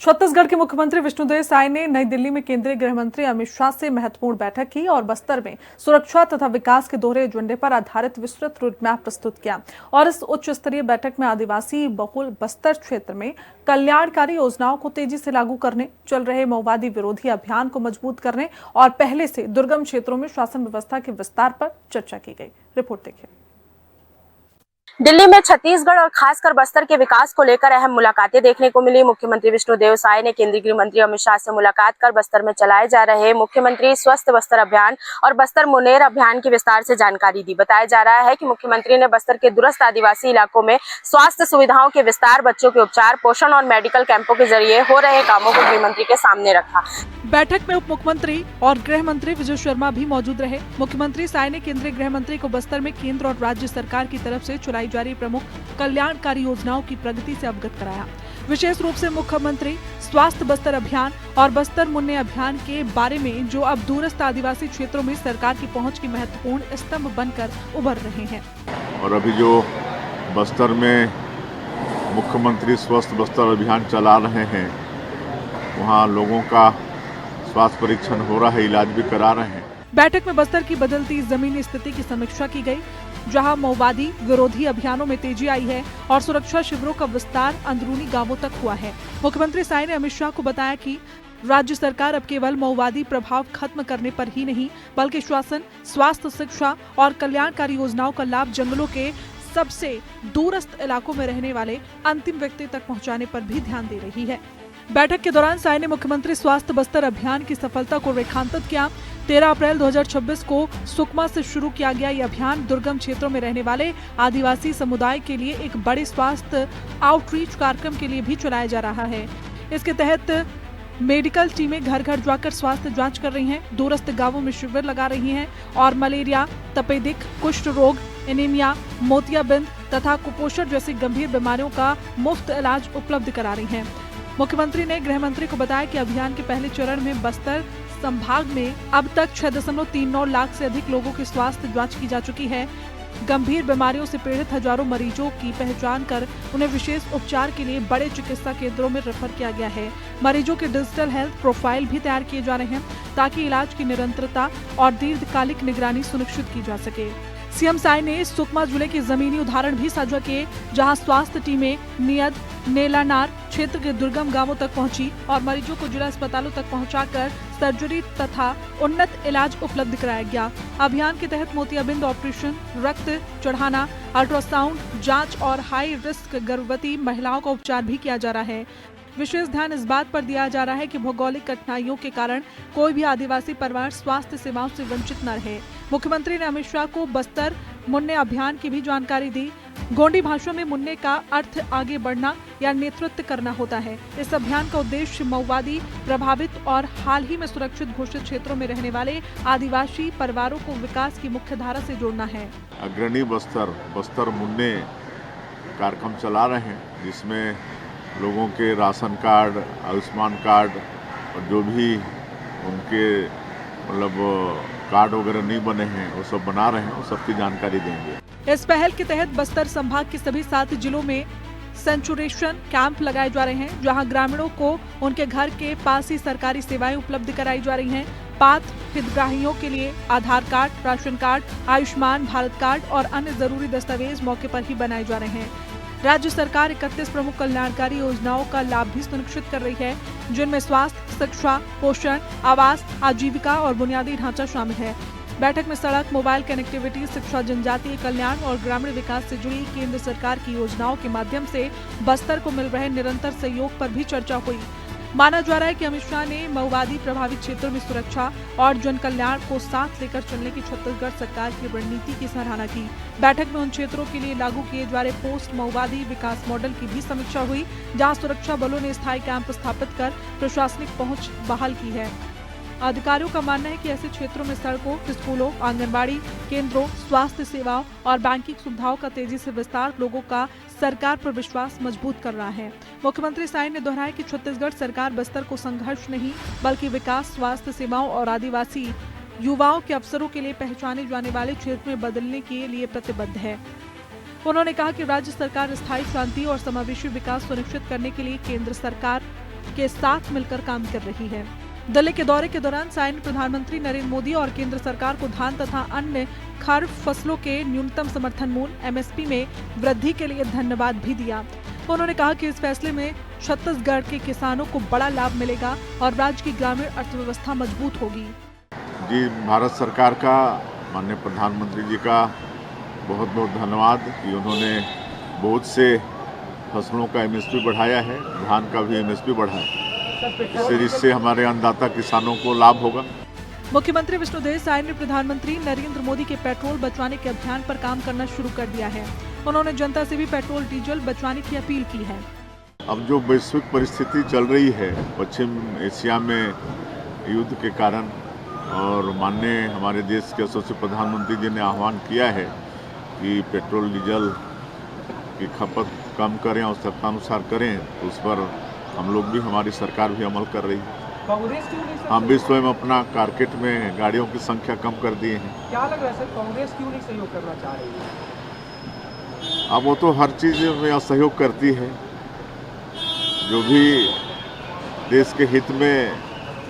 छत्तीसगढ़ के मुख्यमंत्री विष्णुदेव साय ने नई दिल्ली में केंद्रीय गृह मंत्री अमित शाह से महत्वपूर्ण बैठक की और बस्तर में सुरक्षा तथा विकास के दोहरे एजेंडे पर आधारित विस्तृत रोड मैप प्रस्तुत किया। और इस उच्च स्तरीय बैठक में आदिवासी बहुल बस्तर क्षेत्र में कल्याणकारी योजनाओं को तेजी से लागू करने, चल रहे माओवादी विरोधी अभियान को मजबूत करने और पहले से दुर्गम क्षेत्रों में शासन व्यवस्था के विस्तार पर चर्चा की गई। रिपोर्ट देखिए। दिल्ली में छत्तीसगढ़ और खासकर बस्तर के विकास को लेकर अहम मुलाकातें देखने को मिली। मुख्यमंत्री विष्णुदेव साय ने केंद्रीय गृह मंत्री अमित शाह से मुलाकात कर बस्तर में चलाए जा रहे मुख्यमंत्री स्वस्थ बस्तर अभियान और बस्तर मुनेर अभियान की विस्तार से जानकारी दी। बताया जा रहा है कि मुख्यमंत्री ने बस्तर के दूरस्थ आदिवासी इलाकों में स्वास्थ्य सुविधाओं के विस्तार, बच्चों के उपचार, पोषण और मेडिकल कैंपों के जरिए हो रहे कामों को गृह मंत्री के सामने रखा। बैठक में उप मुख्यमंत्री और गृह मंत्री विजय शर्मा भी मौजूद रहे। मुख्यमंत्री साय ने केंद्रीय गृह मंत्री को बस्तर में केंद्र और राज्य सरकार की तरफ से चलाई जा रही प्रमुख कल्याणकारी योजनाओं की प्रगति से अवगत कराया। विशेष रूप से मुख्यमंत्री स्वास्थ्य बस्तर अभियान और बस्तर मुन्ने अभियान के बारे में, जो अब दूरस्थ आदिवासी क्षेत्रों में सरकार की पहुंच की महत्वपूर्ण स्तंभ बनकर उभर रहे हैं। और अभी जो बस्तर में मुख्यमंत्री स्वस्थ बस्तर अभियान चला रहे हैं, वहाँ लोगों का स्वास्थ्य परीक्षण हो रहा है, इलाज भी करा रहे हैं। बैठक में बस्तर की बदलती जमीनी स्थिति की समीक्षा की गई, जहां माओवादी विरोधी अभियानों में तेजी आई है और सुरक्षा शिविरों का विस्तार अंदरूनी गांवों तक हुआ है। मुख्यमंत्री साय ने अमित शाह को बताया कि राज्य सरकार अब केवल माओवादी प्रभाव खत्म करने पर ही नहीं, बल्कि शासन, स्वास्थ्य, शिक्षा और कल्याणकारी योजनाओं का लाभ जंगलों के सबसे दूरस्थ इलाकों में रहने वाले अंतिम व्यक्ति तक पहुँचाने पर भी ध्यान दे रही है। बैठक के दौरान साय ने मुख्यमंत्री स्वास्थ्य बस्तर अभियान की सफलता को रेखांकित किया। 13 अप्रैल 2026 को सुकमा से शुरू किया गया ये अभियान दुर्गम क्षेत्रों में रहने वाले आदिवासी समुदाय के लिए एक बड़े स्वास्थ्य आउटरीच कार्यक्रम के लिए भी चलाया जा रहा है। इसके तहत मेडिकल टीमें घर घर जाकर स्वास्थ्य जांच कर रही हैं, दूरस्थ गांवों में शिविर लगा रही हैं और मलेरिया, तपेदिक, कुष्ठ रोग, एनीमिया, मोतियाबिंद तथा कुपोषण जैसी गंभीर बीमारियों का मुफ्त इलाज उपलब्ध करा रही हैं। मुख्यमंत्री ने गृह मंत्री को बताया कि अभियान के पहले चरण में बस्तर संभाग में अब तक 6.39 लाख से अधिक लोगों की स्वास्थ्य जांच की जा चुकी है। गंभीर बीमारियों से पीड़ित हजारों मरीजों की पहचान कर उन्हें विशेष उपचार के लिए बड़े चिकित्सा केंद्रों में रेफर किया गया है। मरीजों के डिजिटल हेल्थ प्रोफाइल भी तैयार किए जा रहे हैं ताकि इलाज की निरंतरता और दीर्घकालिक निगरानी सुनिश्चित की जा सके। सीएम साय ने सुकमा जिले के जमीनी उदाहरण भी साझा किए, जहां स्वास्थ्य टीमें नियद, नेलानार क्षेत्र के दुर्गम गांवों तक पहुंची और मरीजों को जिला अस्पतालों तक पहुंचाकर सर्जरी तथा उन्नत इलाज उपलब्ध कराया गया। अभियान के तहत मोतियाबिंद ऑपरेशन, रक्त चढ़ाना, अल्ट्रासाउंड जांच और हाई रिस्क गर्भवती महिलाओं का उपचार भी किया जा रहा है। विशेष ध्यान इस बात पर दिया जा रहा है कि भौगोलिक कठिनाइयों के कारण कोई भी आदिवासी परिवार स्वास्थ्य सेवाओं से वंचित न रहे। मुख्यमंत्री ने अमित शाह को बस्तर मुन्ने अभियान की भी जानकारी दी। गोंडी भाषा में मुन्ने का अर्थ आगे बढ़ना या नेतृत्व करना होता है। इस अभियान का उद्देश्य माओवादी प्रभावित और हाल ही में सुरक्षित घोषित क्षेत्रों में रहने वाले आदिवासी परिवारों को विकास की मुख्य धारा से जोड़ना है। अग्रणी बस्तर मुन्ने कार्यक्रम चला रहे हैं, जिसमें लोगों के राशन कार्ड, आयुष्मान कार्ड और जो भी उनके कार्ड वगैरह नहीं बने हैं वो सब बना रहे हैं, वो सबकी जानकारी देंगे। इस पहल के तहत बस्तर संभाग के सभी 7 जिलों में सेंचुरेशन कैंप लगाए जा रहे हैं, जहां ग्रामीणों को उनके घर के पास ही सरकारी सेवाएं उपलब्ध कराई जा रही हैं। पात्र हितग्राहियों के लिए Aadhaar card, ration card, Ayushman Bharat card और अन्य जरूरी दस्तावेज मौके पर ही बनाए जा रहे हैं। राज्य सरकार 31 प्रमुख कल्याणकारी योजनाओं का लाभ भी सुनिश्चित कर रही है, जिनमें स्वास्थ्य, शिक्षा, पोषण, आवास, आजीविका और बुनियादी ढांचा शामिल है। बैठक में सड़क, मोबाइल कनेक्टिविटी, शिक्षा, जनजातीय कल्याण और ग्रामीण विकास से जुड़ी केंद्र सरकार की योजनाओं के माध्यम से बस्तर को मिल रहे निरंतर सहयोग पर भी चर्चा हुई। माना जा रहा है कि अमित शाह ने माओवादी प्रभावित क्षेत्रों में सुरक्षा और जन कल्याण को साथ लेकर चलने की छत्तीसगढ़ सरकार की रणनीति की सराहना की। बैठक में उन क्षेत्रों के लिए लागू किए जा रहे पोस्ट माओवादी विकास मॉडल की भी समीक्षा हुई, जहां सुरक्षा बलों ने स्थायी कैंप स्थापित कर प्रशासनिक पहुंच बहाल की है। अधिकारियों का मानना है कि ऐसे क्षेत्रों में सड़कों, स्कूलों, आंगनबाड़ी केंद्रों, स्वास्थ्य सेवाओं और बैंकिंग सुविधाओं का तेजी से विस्तार लोगों का सरकार पर विश्वास मजबूत कर रहा है। मुख्यमंत्री साय ने दोहराया कि छत्तीसगढ़ सरकार बस्तर को संघर्ष नहीं, बल्कि विकास, स्वास्थ्य सेवाओं और आदिवासी युवाओं के अवसरों के लिए पहचाने जाने वाले क्षेत्र में बदलने के लिए प्रतिबद्ध है। उन्होंने कहा कि राज्य सरकार स्थायी शांति और समावेशी विकास सुनिश्चित करने के लिए केंद्र सरकार के साथ मिलकर काम कर रही है। दिल्ली के दौरे के दौरान साय ने प्रधानमंत्री नरेंद्र मोदी और केंद्र सरकार को धान तथा अन्य खरीफ फसलों के न्यूनतम समर्थन मूल्य (MSP) में वृद्धि के लिए धन्यवाद भी दिया। उन्होंने कहा कि इस फैसले में छत्तीसगढ़ के किसानों को बड़ा लाभ मिलेगा और राज्य की ग्रामीण अर्थव्यवस्था मजबूत होगी। जी, भारत सरकार का, माननीय प्रधानमंत्री जी का बहुत बहुत धन्यवाद कि उन्होंने बहुत से फसलों का MSP बढ़ाया है, धान का भी MSP बढ़ा है। इससे हमारे अन्नदाता किसानों को लाभ होगा। मुख्यमंत्री विष्णुदेव साय ने प्रधानमंत्री नरेंद्र मोदी के पेट्रोल बचवाने के अभियान पर काम करना शुरू कर दिया है। उन्होंने जनता से भी पेट्रोल डीजल बचवाने की अपील की है। अब जो वैश्विक परिस्थिति चल रही है पश्चिम एशिया में युद्ध के कारण, और माननीय हमारे देश के यशस्वी प्रधानमंत्री जी ने आह्वान किया है कि पेट्रोल डीजल की खपत कम करें, आवश्यकतानुसार करें, तो उस पर हम लोग भी, हमारी सरकार भी अमल कर रही है। कांग्रेस क्यों नहीं? हम भी स्वयं अपना मार्केट में गाड़ियों की संख्या कम कर दिए हैं। क्या लग रहा है सर, कांग्रेस क्यों नहीं सहयोग करना चाह रही है? अब वो तो हर चीज़ में असहयोग करती है। जो भी देश के हित में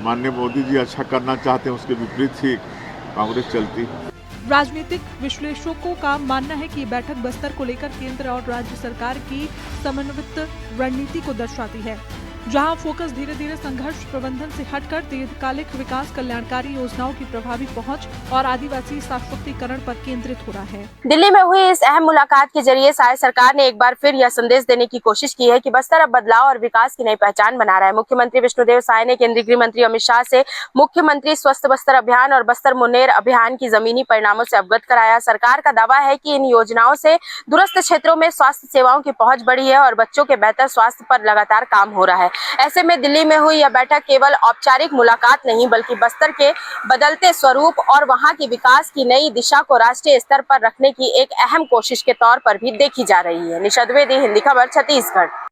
माननीय मोदी जी अच्छा करना चाहते हैं, उसके विपरीत ही कांग्रेस चलती है। राजनीतिक विश्लेषकों का मानना है कि ये बैठक बस्तर को लेकर केंद्र और राज्य सरकार की समन्वित रणनीति को दर्शाती है, जहां फोकस धीरे धीरे संघर्ष प्रबंधन से हटकर दीर्घकालिक विकास, कल्याणकारी योजनाओं की प्रभावी पहुंच और आदिवासी सशक्तिकरण पर केंद्रित हो रहा है। दिल्ली में हुई इस अहम मुलाकात के जरिए साय सरकार ने एक बार फिर यह संदेश देने की कोशिश की है कि बस्तर अब बदलाव और विकास की नई पहचान बना रहा है। मुख्यमंत्री विष्णुदेव साय ने केंद्रीय गृह मंत्री अमित शाह से मुख्यमंत्री स्वस्थ बस्तर अभियान और बस्तर मुन्नेर अभियान की जमीनी परिणामों से अवगत कराया। सरकार का दावा है कि इन योजनाओं से दूरस्थ क्षेत्रों में स्वास्थ्य सेवाओं की पहुंच बढ़ी है और बच्चों के बेहतर स्वास्थ्य पर लगातार काम हो रहा है। ऐसे में दिल्ली में हुई यह बैठक केवल औपचारिक मुलाकात नहीं, बल्कि बस्तर के बदलते स्वरूप और वहां की विकास की नई दिशा को राष्ट्रीय स्तर पर रखने की एक अहम कोशिश के तौर पर भी देखी जा रही है। निशा द्विवेदी, हिंदी खबर, छत्तीसगढ़।